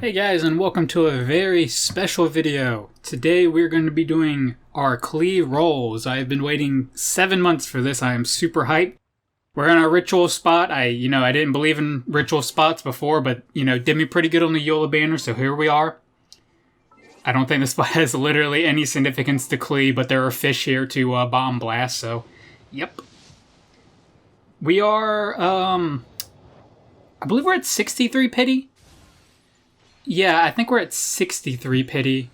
Hey guys, and welcome to a very special video. Today we're going to be doing our Klee rolls. I've been waiting 7 months for this. I am super hyped. We're in our ritual spot. I didn't believe in ritual spots before, but did me pretty good on the Yola banner, so here we are. I don't think this spot has literally any significance to Klee, but there are fish here to bomb blast, so yep. We are, I believe we're at 63 pity. Yeah, I think we're at 63 pity.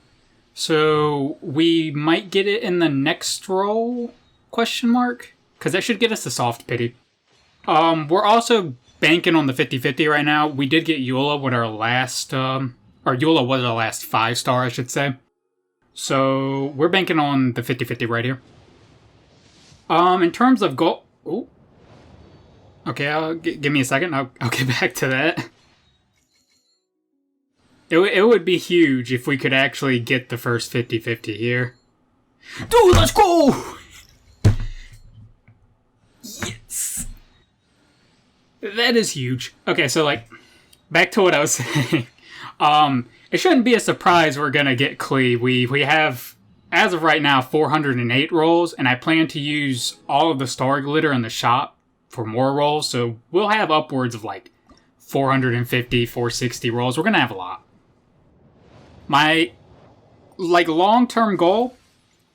So we might get it in the next roll, question mark? Because that should get us the soft pity. We're also banking on the 50-50 right now. We did get Yola with our last, or Yola was our last 5-star, I should say. So we're banking on the 50-50 right here. In terms of goal... Oh. Okay, give me a second. I'll get back to that. It would be huge if we could actually get the first 50-50 here. Dude, let's go! Yes! That is huge. Okay, so, back to what I was saying. It shouldn't be a surprise we're gonna get Klee. We have, as of right now, 408 rolls, and I plan to use all of the star glitter in the shop for more rolls, so we'll have upwards of, 450, 460 rolls. We're gonna have a lot. My, long-term goal,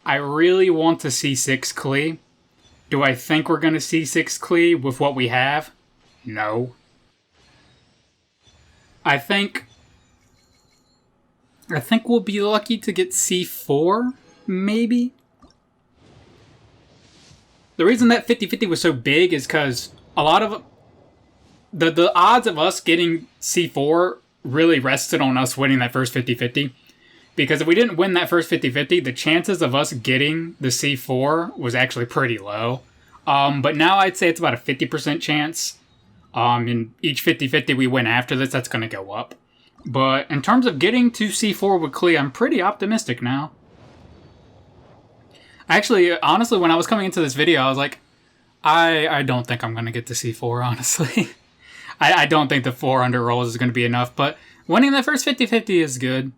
I really want to see 6 Klee. Do I think we're going to see 6 Klee with what we have? No. I think we'll be lucky to get C4, maybe? The reason that 50-50 was so big is because a lot of... The odds of us getting C4 really rested on us winning that first 50-50. Because if we didn't win that first 50-50, the chances of us getting the C4 was actually pretty low. But now I'd say it's about a 50% chance. In each 50-50 we win after this, that's going to go up. But in terms of getting to C4 with Klee, I'm pretty optimistic now. Actually, honestly, when I was coming into this video, I was like, I don't think I'm going to get to C4, honestly. I don't think the 400 rolls is going to be enough, but winning that first 50-50 is good.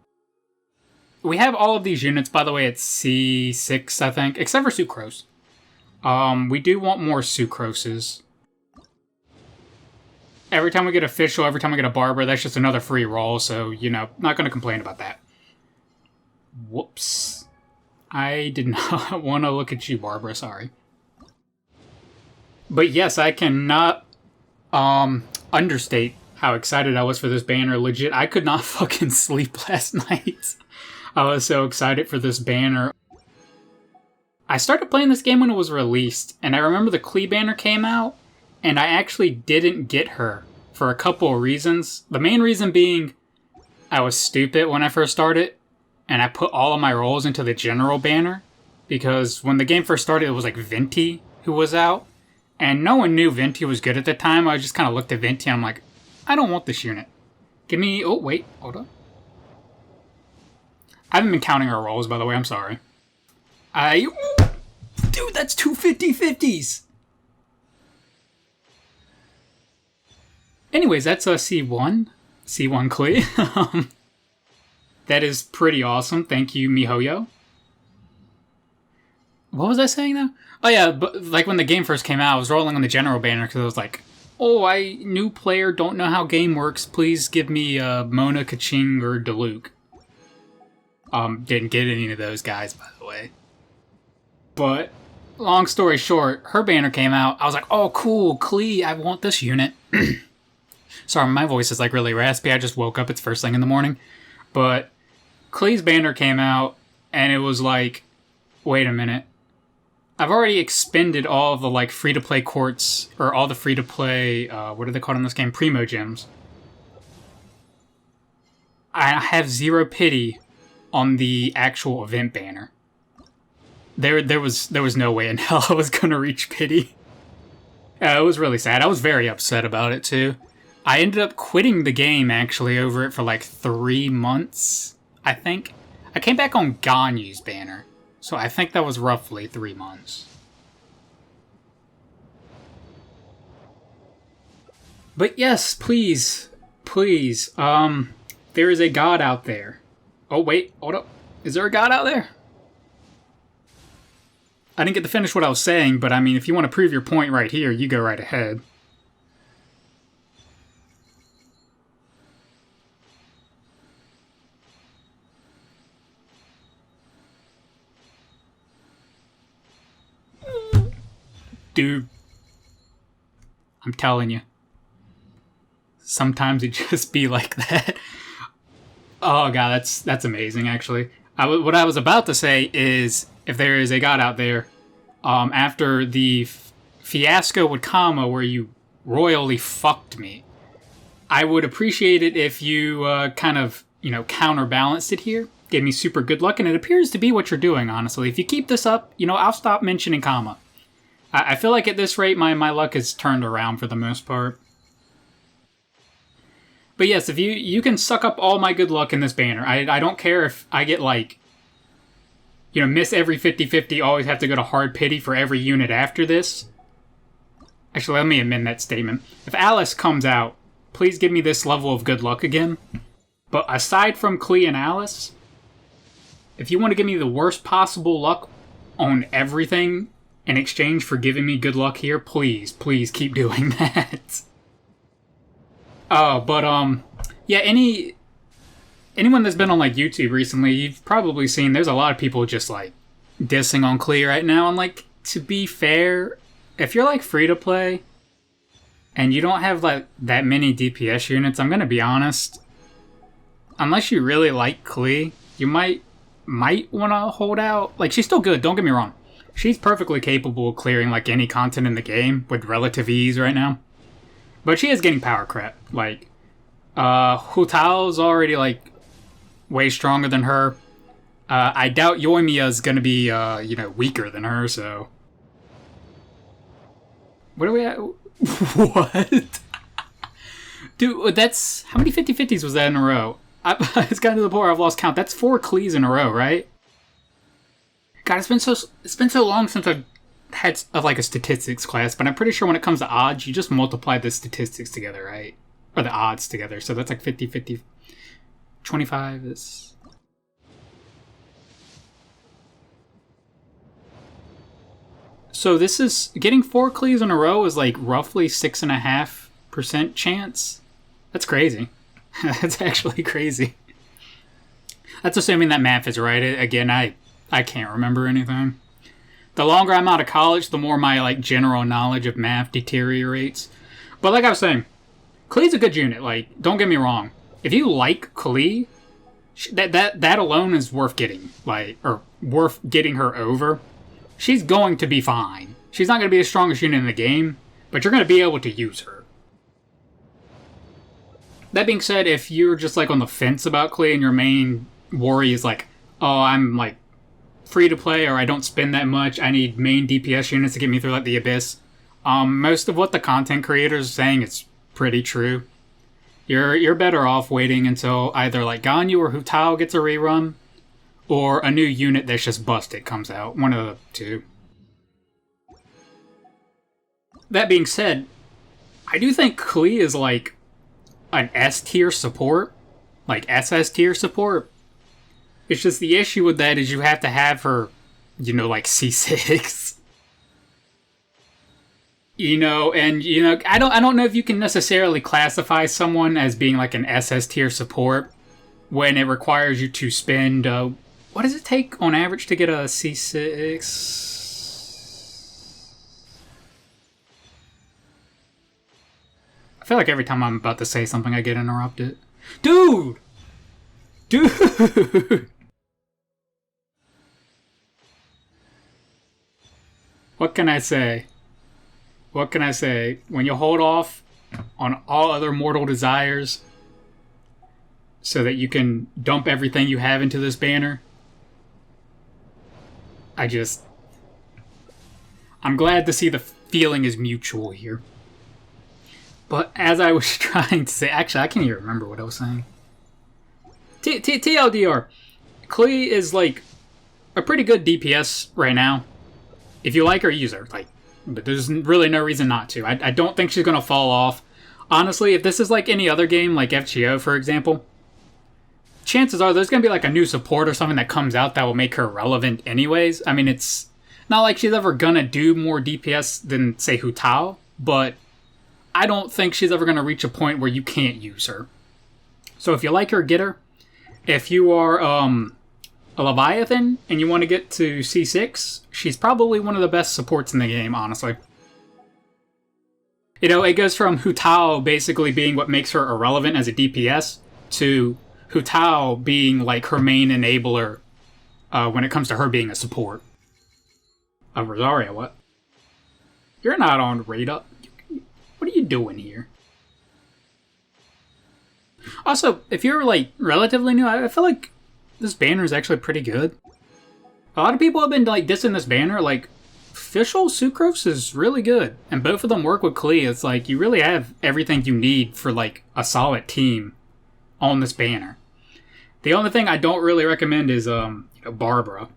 We have all of these units, by the way, at C6, I think, except for Sucrose. We do want more Sucroses. Every time we get a Fischl, every time we get a Barber, that's just another free roll, so, not going to complain about that. Whoops. I did not want to look at you, Barbara, sorry. But yes, I cannot... understate how excited I was for this banner. Legit, I could not fucking sleep last night. I was so excited for this banner. I started playing this game when it was released, and I remember the Klee banner came out, and I actually didn't get her for a couple of reasons. The main reason being, I was stupid when I first started, and I put all of my rolls into the general banner, because when the game first started, it was Venti who was out. And no one knew Venti was good at the time. I just kind of looked at Venti and I'm like, I don't want this unit. Give me... Oh, wait. Hold on. I haven't been counting our rolls, by the way. I'm sorry. Dude, that's 2 50-50s! Anyways, that's a C1. C1 Klee. That is pretty awesome. Thank you, MiHoYo. What was I saying, though? Oh yeah, but when the game first came out, I was rolling on the general banner because I was like, oh, new player, don't know how game works. Please give me Mona, Kaching, or Diluc. Didn't get any of those guys, by the way. But, long story short, her banner came out. I was like, oh, cool, Klee, I want this unit. Sorry, my voice is really raspy. I just woke up. It's first thing in the morning. But, Klee's banner came out, and it was like, wait a minute. I've already expended all of the, free-to-play quartz, or all the free-to-play, what are they called in this game? Primo gems. I have 0 pity on the actual event banner. There was no way in hell I was going to reach pity. It was really sad. I was very upset about it, too. I ended up quitting the game, actually, over it for, 3 months, I think. I came back on Ganyu's banner. So I think that was roughly 3 months. But yes, please. The there is a god out there. Oh, wait, hold up. Is there a god out there? I didn't get to finish what I was saying, but I mean, if you want to prove your point right here, you go right ahead. Dude, I'm telling you. Sometimes it just be like that. Oh god, that's amazing, actually. What I was about to say is, if there is a god out there, after the fiasco with Kama where you royally fucked me, I would appreciate it if you kind of, counterbalanced it here. Gave me super good luck, and it appears to be what you're doing, honestly. If you keep this up, I'll stop mentioning Kama. I feel like at this rate, my luck has turned around for the most part. But yes, if you can suck up all my good luck in this banner. I don't care if I get, miss every 50-50, always have to go to hard pity for every unit after this. Actually, let me amend that statement. If Alice comes out, please give me this level of good luck again. But aside from Klee and Alice, if you want to give me the worst possible luck on everything in exchange for giving me good luck here, please keep doing that. Oh, but, yeah, anyone that's been on, YouTube recently, you've probably seen there's a lot of people just, dissing on Klee right now. And, to be fair, if you're, free-to-play, and you don't have, that many DPS units, I'm gonna be honest, unless you really like Klee, you might want to hold out. She's still good, don't get me wrong. She's perfectly capable of clearing, any content in the game with relative ease right now. But she is getting power crap. Hu Tao's already, way stronger than her. I doubt Yoimiya's gonna be, weaker than her, so... What are we at? What? Dude, that's... How many 50-50s was that in a row? It's gotten to the point where I've lost count. That's 4 Klees in a row, right? God, it's been so long since I've had a statistics class, but I'm pretty sure when it comes to odds, you just multiply the statistics together, right? Or the odds together. So that's 50-50. 25 is... So this is... Getting 4 Klees in a row is roughly 6.5% chance. That's crazy. That's actually crazy. That's assuming that math is right. Again, I can't remember anything. The longer I'm out of college, the more my general knowledge of math deteriorates. But like I was saying, Klee's a good unit. Don't get me wrong. If you like Klee, that alone is worth getting. Or worth getting her over. She's going to be fine. She's not going to be the strongest unit in the game, but you're going to be able to use her. That being said, if you're just on the fence about Klee and your main worry is oh, I'm free to play, or I don't spend that much, I need main DPS units to get me through the abyss. Most of what the content creators are saying is pretty true. You're better off waiting until either Ganyu or Hu Tao gets a rerun, or a new unit that's just busted comes out. One of the two. That being said, I do think Klee is an S tier support, SS tier support. It's just the issue with that is you have to have her, C6. I don't know if you can necessarily classify someone as being an SS tier support when it requires you to spend, what does it take on average to get a C6? I feel like every time I'm about to say something I get interrupted. Dude! What can I say? When you hold off on all other mortal desires so that you can dump everything you have into this banner, I'm glad to see the feeling is mutual here. But as I was trying to say, actually, I can't even remember what I was saying. TLDR, Klee is a pretty good DPS right now. If you like her, use her. But there's really no reason not to. I don't think she's going to fall off. Honestly, if this is any other game, like FGO, for example, chances are there's going to be like a new support or something that comes out that will make her relevant anyways. I mean, it's not like she's ever going to do more DPS than, say, Hu Tao, but I don't think she's ever going to reach a point where you can't use her. So if you like her, get her. If you are a Leviathan and you want to get to C6, she's probably one of the best supports in the game, honestly. You know, it goes from Hu Tao basically being what makes her irrelevant as a DPS to Hu Tao being like her main enabler when it comes to her being a support. Rosaria, what? You're not on radar. What are you doing here? Also, if you're like relatively new, I feel like this banner is actually pretty good. A lot of people have been like dissing this banner. Like, Official Sucrose is really good, and both of them work with Klee. It's like you really have everything you need for like a solid team on this banner. The only thing I don't really recommend is Barbara.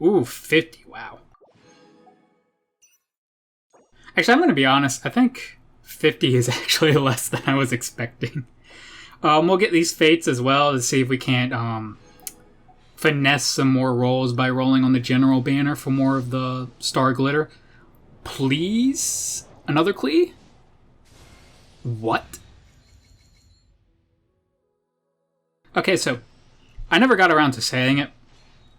Ooh, 50, wow. Actually, I'm going to be honest, I think 50 is actually less than I was expecting. We'll get these fates as well to see if we can't finesse some more rolls by rolling on the general banner for more of the star glitter. Please? Another Klee? What? Okay, so I never got around to saying it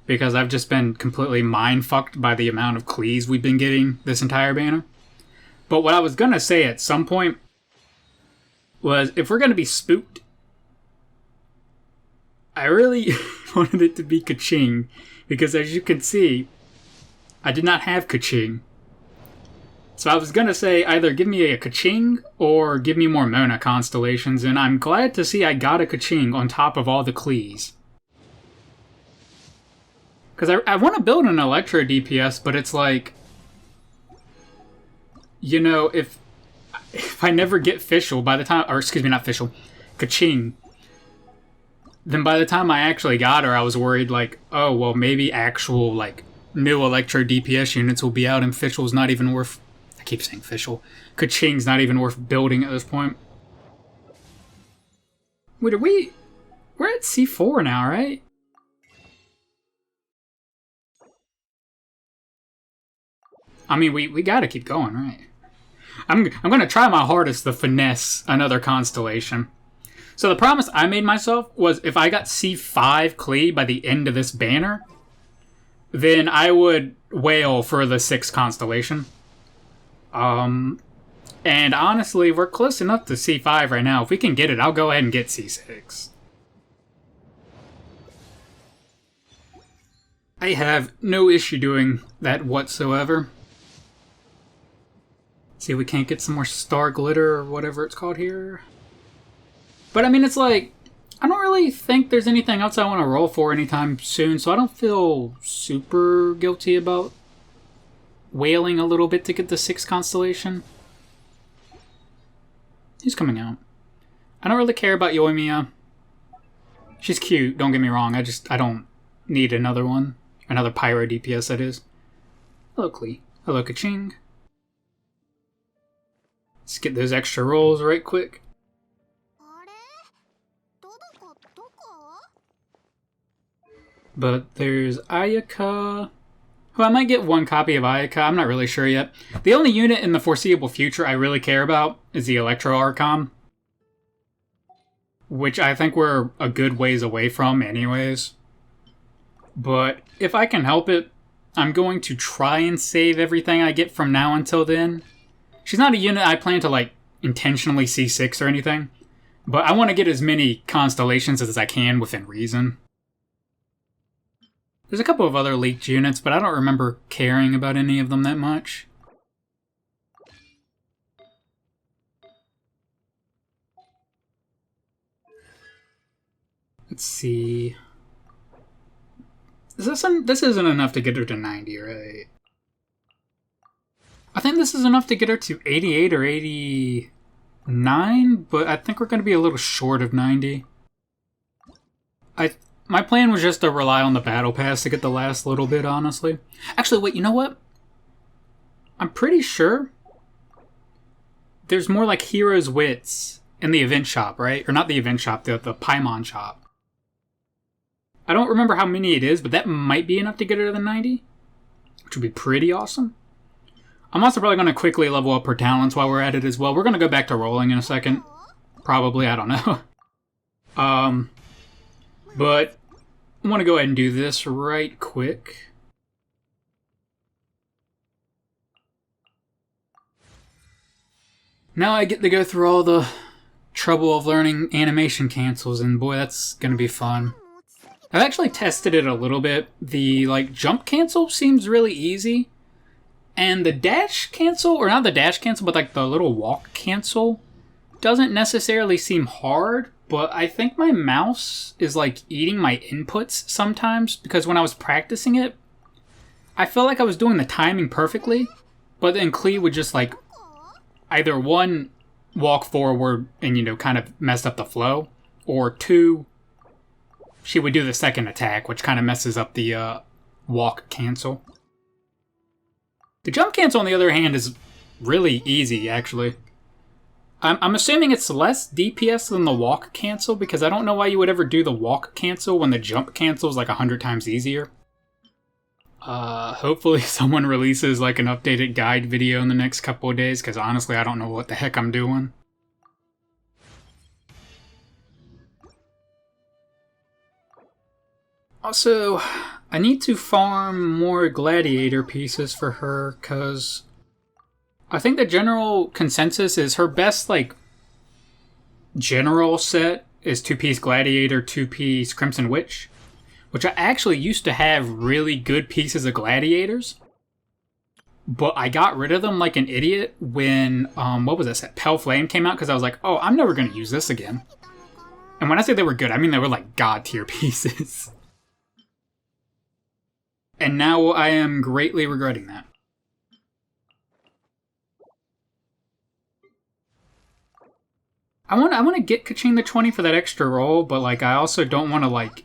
because I've just been completely mind-fucked by the amount of Klees we've been getting this entire banner. But what I was going to say at some point was, if we're going to be spooked, I really wanted it to be Kaching, because as you can see, I did not have Kaching. So I was going to say either give me a Kaching or give me more Mona constellations, and I'm glad to see I got a Kaching on top of all the Klees. Because I want to build an Electro DPS, but it's like, you know, if I never get Fischl by the time, or excuse me, not Fischl, Kaching, then by the time I actually got her, I was worried like, oh, well, maybe actual like new Electro DPS units will be out and Fischl's not even worth, I keep saying Fischl, Kaching's not even worth building at this point. Wait, we're at C4 now, right? I mean, we gotta keep going, right? I'm gonna try my hardest to finesse another constellation. So the promise I made myself was if I got C5 Klee by the end of this banner, then I would wail for the 6th constellation. And honestly, we're close enough to C5 right now. If we can get it, I'll go ahead and get C6. I have no issue doing that whatsoever. See if we can't get some more star glitter or whatever it's called here. But I mean, it's like, I don't really think there's anything else I want to roll for anytime soon, so I don't feel super guilty about wailing a little bit to get the 6th constellation. Who's coming out? I don't really care about Yoimiya. She's cute, don't get me wrong, I don't need another one. Another Pyro DPS, that is. Hello, Klee. Hello, Kaching. Let's get those extra rolls right quick. But there's Ayaka, who I might get one copy of Ayaka. I'm not really sure yet. The only unit in the foreseeable future I really care about is the Electro Archon, which I think we're a good ways away from anyways. But if I can help it, I'm going to try and save everything I get from now until then. She's not a unit I plan to, like, intentionally C6 or anything, but I want to get as many constellations as I can within reason. There's a couple of other leaked units, but I don't remember caring about any of them that much. Let's see. This isn't enough to get her to 90, right? I think this is enough to get her to 88 or 89, but I think we're going to be a little short of 90. My plan was just to rely on the battle pass to get the last little bit, honestly. Actually, wait, you know what? I'm pretty sure there's more like Heroes Wits in the event shop, right? Or not the event shop, the Paimon shop. I don't remember how many it is, but that might be enough to get her to the 90, which would be pretty awesome. I'm also probably going to quickly level up her talents while we're at it as well. We're going to go back to rolling in a second. Probably, I don't know. But I want to go ahead and do this right quick. Now I get to go through all the trouble of learning animation cancels, and boy, that's going to be fun. I've actually tested it a little bit. The jump cancel seems really easy. And the dash cancel, or not the dash cancel, but the little walk cancel doesn't necessarily seem hard, but I think my mouse is eating my inputs sometimes, because when I was practicing it, I felt like I was doing the timing perfectly, but then Klee would just either one, walk forward and kind of messed up the flow, or two, she would do the second attack, which kind of messes up the walk cancel. The jump cancel, on the other hand, is really easy, actually. I'm assuming it's less DPS than the walk cancel, because I don't know why you would ever do the walk cancel when the jump cancel is 100 times easier. Hopefully someone releases an updated guide video in the next couple of days, because honestly I don't know what the heck I'm doing. Also, I need to farm more gladiator pieces for her, because I think the general consensus is her best, general set is 2-piece gladiator, 2-piece crimson witch, which I actually used to have really good pieces of gladiators, but I got rid of them like an idiot when, what was that set? Pale Flame came out, because I was like, oh, I'm never going to use this again. And when I say they were good, I mean they were god tier pieces. And now I am greatly regretting that. I want to get Kaching the 20 for that extra roll, but I also don't want to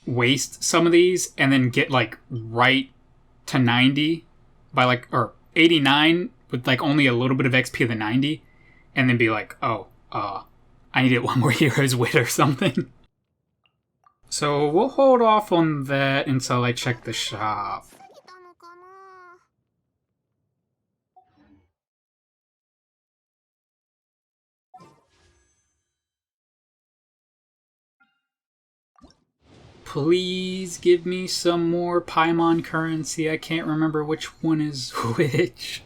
waste some of these and then get right to 90 by or 89 with only a little bit of XP of the 90, and then be oh, I need it one more Hero's Wit or something. So we'll hold off on that until I check the shop. Please give me some more Paimon currency. I can't remember which one is which.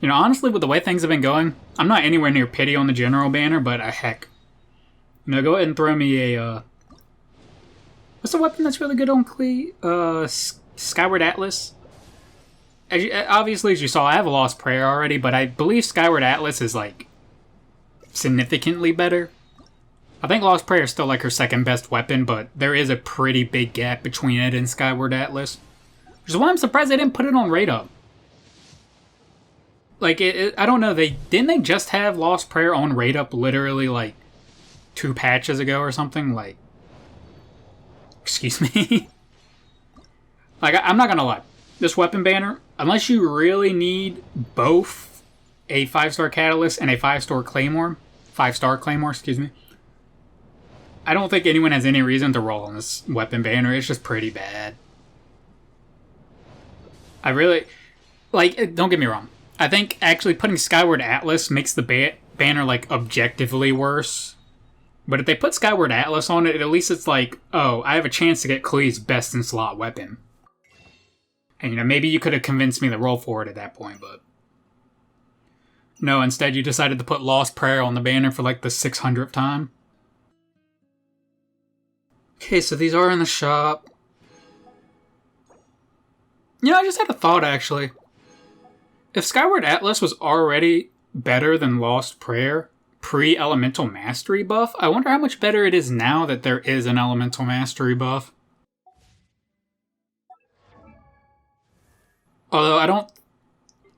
Honestly, with the way things have been going, I'm not anywhere near pity on the general banner, but heck. Go ahead and throw me a, what's the weapon that's really good on Klee? Skyward Atlas? Obviously, as you saw, I have a Lost Prayer already, but I believe Skyward Atlas is, significantly better. I think Lost Prayer is still, her second best weapon, but there is a pretty big gap between it and Skyward Atlas. Which is why I'm surprised they didn't put it on Raid Up. I don't know, didn't they just have Lost Prayer on Raid Up literally, 2 patches ago or something? Excuse me? I'm not gonna lie. This weapon banner, unless you really need both a 5-star Catalyst and a 5-star Claymore, 5-star Claymore, excuse me, I don't think anyone has any reason to roll on this weapon banner. It's just pretty bad. I really, don't get me wrong. I think actually putting Skyward Atlas makes the banner, objectively worse. But if they put Skyward Atlas on it, at least it's oh, I have a chance to get Klee's best-in-slot weapon. And, maybe you could have convinced me to roll for it at that point, but... No, instead you decided to put Lost Prayer on the banner for, the 600th time. Okay, so these are in the shop. I just had a thought, actually. If Skyward Atlas was already better than Lost Prayer pre-Elemental Mastery buff, I wonder how much better it is now that there is an Elemental Mastery buff. Although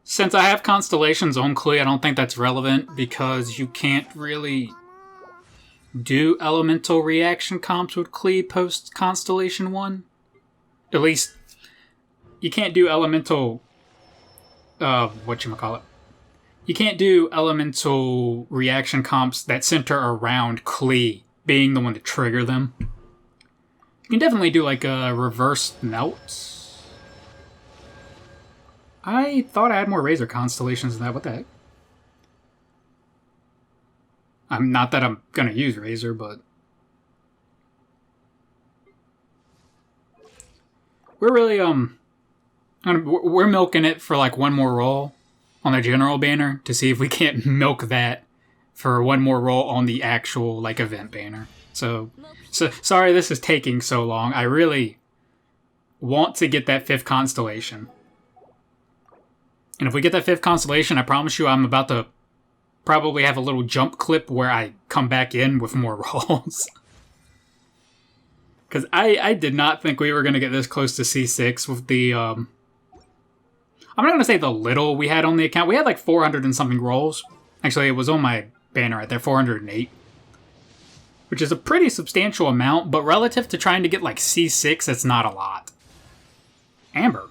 since I have Constellations on Klee, I don't think that's relevant, because you can't really do Elemental reaction comps with Klee post Constellation 1. At least, you can't do elemental, whatchamacallit. You can't do elemental reaction comps that center around Klee being the one to trigger them. You can definitely do like a reverse melt. I thought I had more Razor constellations than that. What the heck? I'm not that I'm gonna use Razor, but we're really we're milking it for like one more roll on the general banner to see if we can't milk that for one more roll on the actual like event banner. So sorry this is taking so long. I really want to get that 5th constellation. And if we get that 5th constellation, I promise you I'm about to probably have a little jump clip where I come back in with more rolls. Because I did not think we were going to get this close to C6 with the... I'm not going to say the little we had on the account. We had like 400 and something rolls. Actually, it was on my banner right there, 408. Which is a pretty substantial amount, but relative to trying to get like C6, it's not a lot. Amber.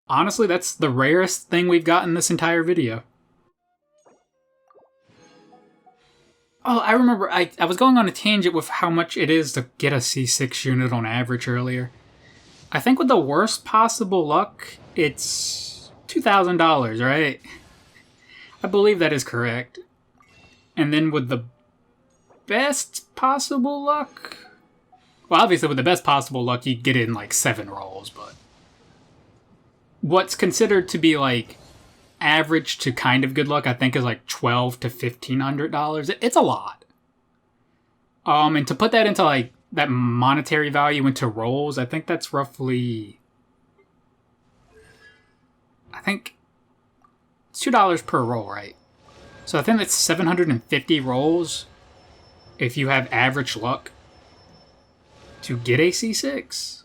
Honestly, that's the rarest thing we've gotten this entire video. Oh, I remember I was going on a tangent with how much it is to get a C6 unit on average earlier. I think with the worst possible luck, it's $2,000, right? I believe that is correct. And then with the best possible luck... Well, obviously with the best possible luck, you'd get in like 7 rolls, but... What's considered to be like average to kind of good luck, I think, is like $1,200 to $1,500. It's a lot. And to put that into like that monetary value into rolls, I think that's roughly... I think it's $2 per roll, right? So I think that's 750 rolls if you have average luck to get a C6.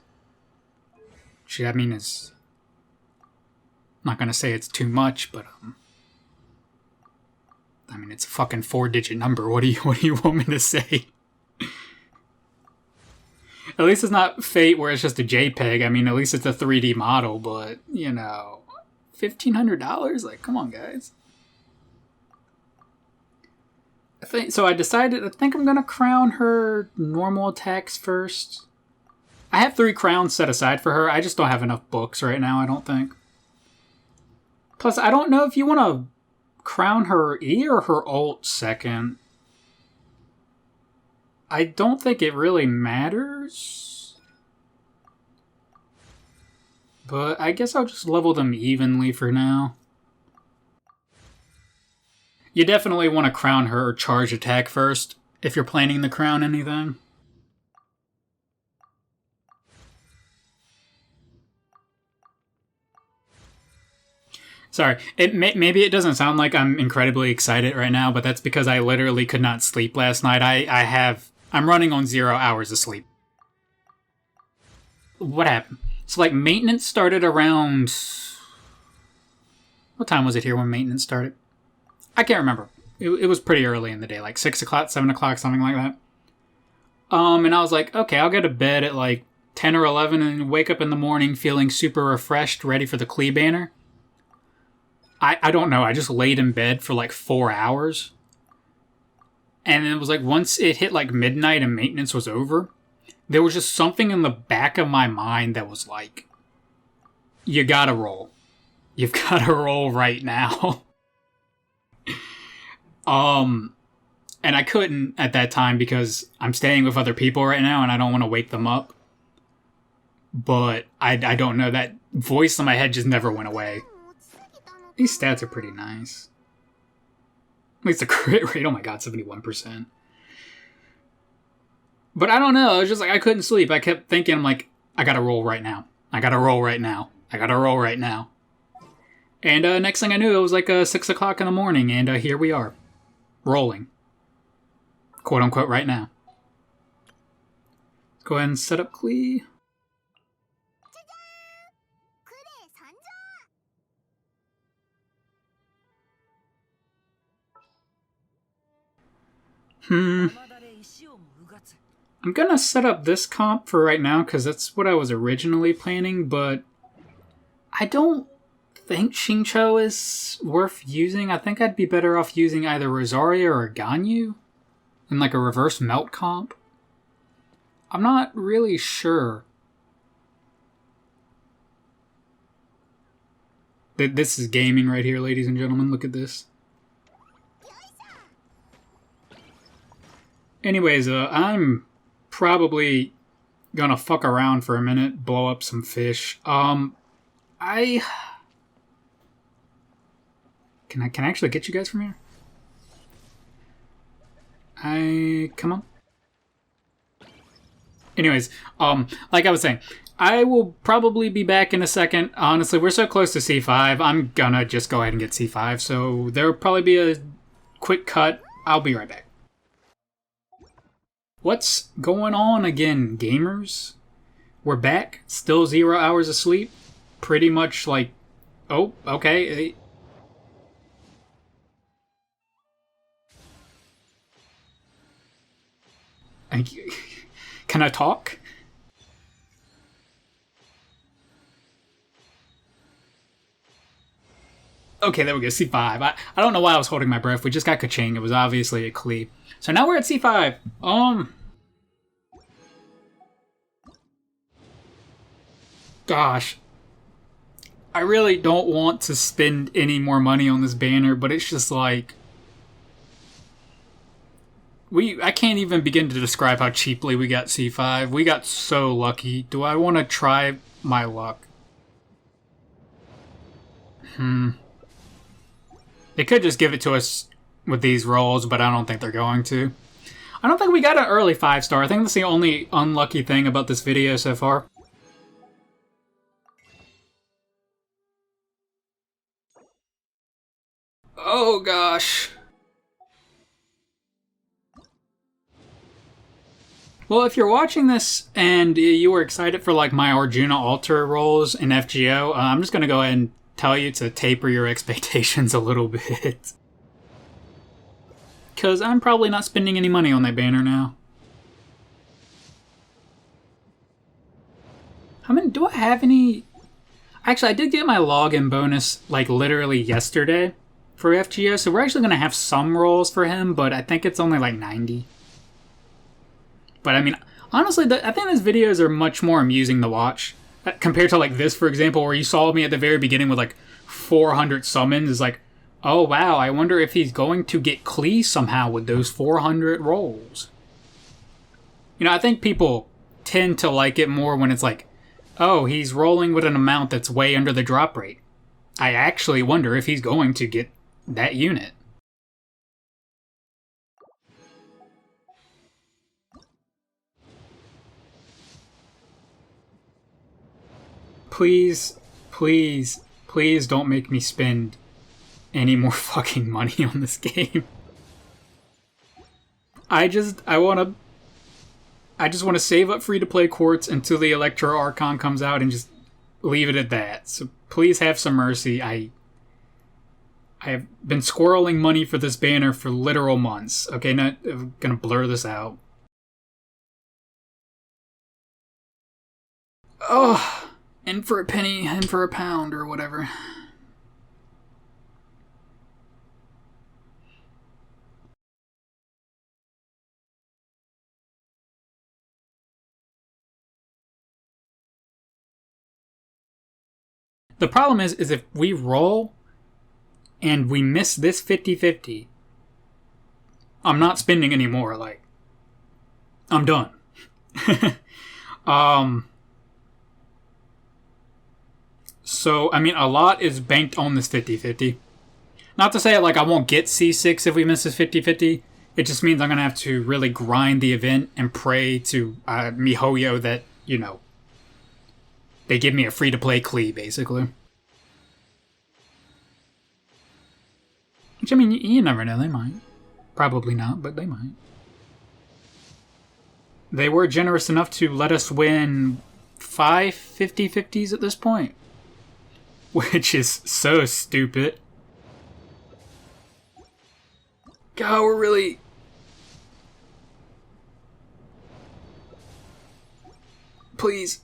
Which, I mean, is... I'm not going to say it's too much, but... I mean, it's a fucking 4-digit number. What do you want me to say? At least it's not Fate where it's just a JPEG. I mean, at least it's a 3D model, but, you know... $1,500? Like, come on, guys. I think I'm gonna crown her normal attacks first. I have 3 crowns set aside for her. I just don't have enough books right now, I don't think. Plus, I don't know if you want to crown her E or her ult second. I don't think it really matters. But I guess I'll just level them evenly for now. You definitely want to crown her charge attack first, if you're planning to crown anything. Sorry, maybe it doesn't sound like I'm incredibly excited right now, but that's because I literally could not sleep last night. I'm running on 0 hours of sleep. What happened? So like maintenance started around... What time was it here when maintenance started? I can't remember. It was pretty early in the day, like 6 o'clock, 7 o'clock, something like that. And I was like, okay, I'll go to bed at like 10 or 11 and wake up in the morning feeling super refreshed, ready for the Klee banner. I don't know, I just laid in bed for like 4 hours. And it was like once it hit like midnight and maintenance was over, there was just something in the back of my mind that was like, you gotta roll. You've gotta roll right now. And I couldn't at that time because I'm staying with other people right now and I don't want to wake them up. But I don't know, that voice in my head just never went away. These stats are pretty nice. At least the crit rate, oh my god, 71%. But I don't know, it was just like I couldn't sleep. I kept thinking, I'm like, I gotta roll right now. I gotta roll right now. I gotta roll right now. And next thing I knew, it was like 6 o'clock in the morning, and here we are. Rolling. Quote unquote right now. Let's go ahead and set up Klee. I'm gonna set up this comp for right now because that's what I was originally planning, but I don't think Xingqiu is worth using. I think I'd be better off using either Rosaria or Ganyu in like a reverse melt comp. I'm not really sure. This is gaming right here, ladies and gentlemen. Look at this. Anyways, I'm probably gonna fuck around for a minute, blow up some fish. Can I actually get you guys from here? Come on. Anyways, like I was saying, I will probably be back in a second. Honestly, we're so close to C5, I'm gonna just go ahead and get C5, so there'll probably be a quick cut. I'll be right back. What's going on again, gamers? We're back, still 0 hours of sleep. Pretty much like, oh, okay. Thank you. Can I talk? Okay, there we go, C5. I don't know why I was holding my breath. We just got Kaching. It was obviously a Klee. So now we're at C5. Gosh. I really don't want to spend any more money on this banner, but it's just like... I can't even begin to describe how cheaply we got C5. We got so lucky. Do I want to try my luck? They could just give it to us with these rolls, but I don't think they're going to. I don't think we got an early 5-star. I think that's the only unlucky thing about this video so far. Oh gosh. Well, if you're watching this and you were excited for like my Arjuna altar rolls in FGO, I'm just going to go ahead and tell you to taper your expectations a little bit. Because I'm probably not spending any money on that banner now. How many, do I have any? Actually, I did get my login bonus like literally yesterday for FGO, so we're actually going to have some rolls for him, but I think it's only like 90. But I mean, honestly, I think these videos are much more amusing to watch compared to like this, for example, where you saw me at the very beginning with like 400 summons. It's like, oh wow, I wonder if he's going to get Klee somehow with those 400 rolls. You know, I think people tend to like it more when it's like, oh, he's rolling with an amount that's way under the drop rate. I actually wonder if he's going to get that unit. Please, please, please don't make me spend any more fucking money on this game. I just want to save up free-to-play quartz until the Electro Archon comes out and just leave it at that. So please have some mercy. I have been squirreling money for this banner for literal months. Okay, now I'm gonna blur this out. Oh, in for a penny, in for a pound, or whatever. The problem is if we roll and we miss this 50-50, I'm not spending any more. Like, I'm done. So, I mean, a lot is banked on this 50-50. Not to say, like, I won't get C6 if we miss this 50-50. It just means I'm going to have to really grind the event and pray to MiHoYo that, you know, they give me a free-to-play Klee, basically. Which, I mean, you never know, they might. Probably not, but they might. They were generous enough to let us win 5 50-50s at this point. Which is so stupid. God, we're really... please.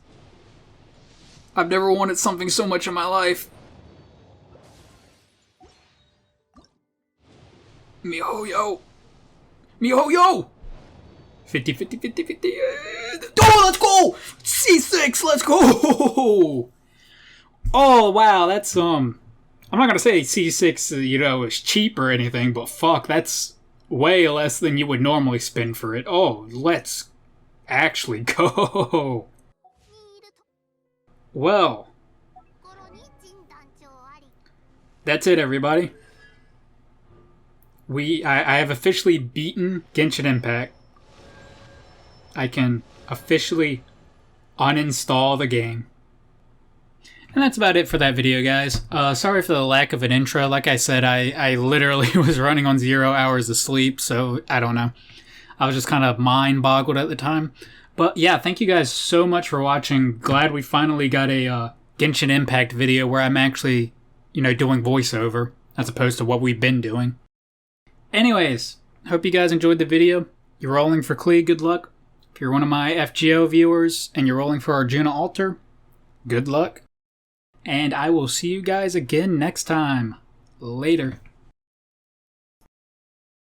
I've never wanted something so much in my life. MiHoYo! MiHoYo! 50, 50, 50, 50. Oh, let's go! C6, let's go! Oh, wow, that's, I'm not gonna say C6, is cheap or anything, but fuck, that's way less than you would normally spend for it. Oh, let's actually go! Well, that's it, everybody. I have officially beaten Genshin Impact. I can officially uninstall the game. And that's about it for that video, guys. Sorry for the lack of an intro. Like I said, I literally was running on 0 hours of sleep, so I don't know. I was just kind of mind-boggled at the time. But yeah, thank you guys so much for watching. Glad we finally got a Genshin Impact video where I'm actually, doing voiceover as opposed to what we've been doing. Anyways, hope you guys enjoyed the video. You're rolling for Klee, good luck. If you're one of my FGO viewers and you're rolling for Arjuna Altar, good luck. And I will see you guys again next time. Later.